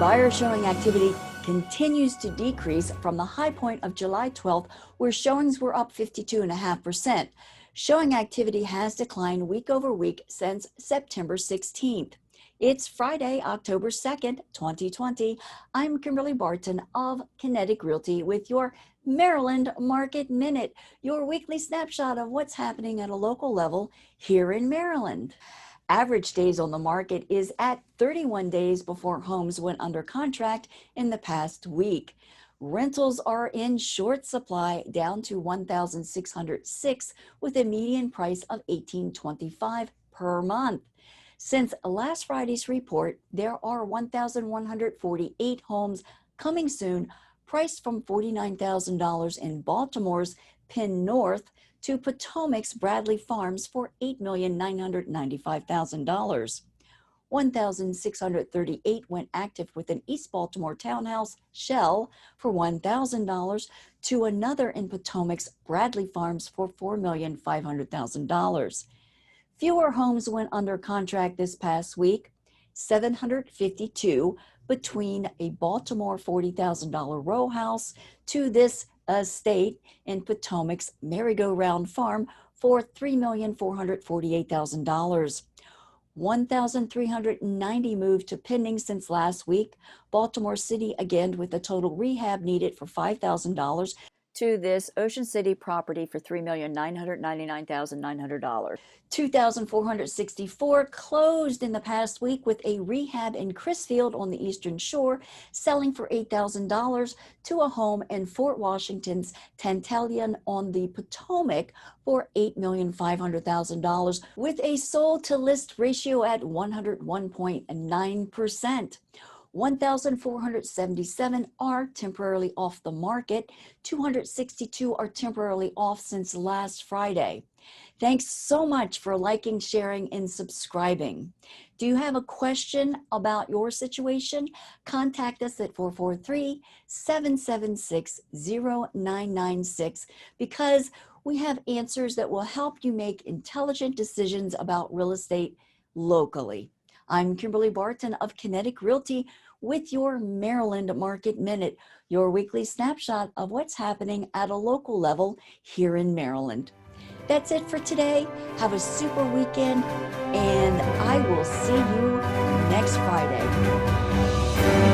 Buyer showing activity continues to decrease from the high point of July 12th, where showings were up 52.5%. Showing activity has declined week over week since September 16th. It's Friday, October 2nd, 2020. I'm Kimberly Barton of Kinetic Realty with your Maryland Market Minute, your weekly snapshot of what's happening at a local level here in Maryland. Average days on the market is at 31 days before homes went under contract in the past week. Rentals are in short supply, down to 1,606 with a median price of $1,825 per month. Since last Friday's report, there are 1,148 homes coming soon, priced from $49,000 in Baltimore's Penn North to Potomac's Bradley Farms for $8,995,000. 1,638 went active with an East Baltimore townhouse shell for $1,000 to another in Potomac's Bradley Farms for $4,500,000. Fewer homes went under contract this past week, 752 between a Baltimore $40,000 row house to this estate in Potomac's Merry-Go-Round Farm for $3,448,000. 1,390 moved to pending since last week. Baltimore City again with a total rehab needed for $5,000 to this Ocean City property for $3,999,900. 2,464 closed in the past week with a rehab in Crisfield on the Eastern Shore, selling for $8,000 to a home in Fort Washington's Tantallion on the Potomac for $8,500,000 with a sold to list ratio at 101.9%. 1,477 are temporarily off the market. 262 are temporarily off since last Friday. Thanks so much for liking, sharing, and subscribing. Do you have a question about your situation? Contact us at 443-776-0996 because we have answers that will help you make intelligent decisions about real estate locally. I'm Kimberly Barton of Kinetic Realty with your Maryland Market Minute, your weekly snapshot of what's happening at a local level here in Maryland. That's it for today. Have a super weekend, and I will see you next Friday.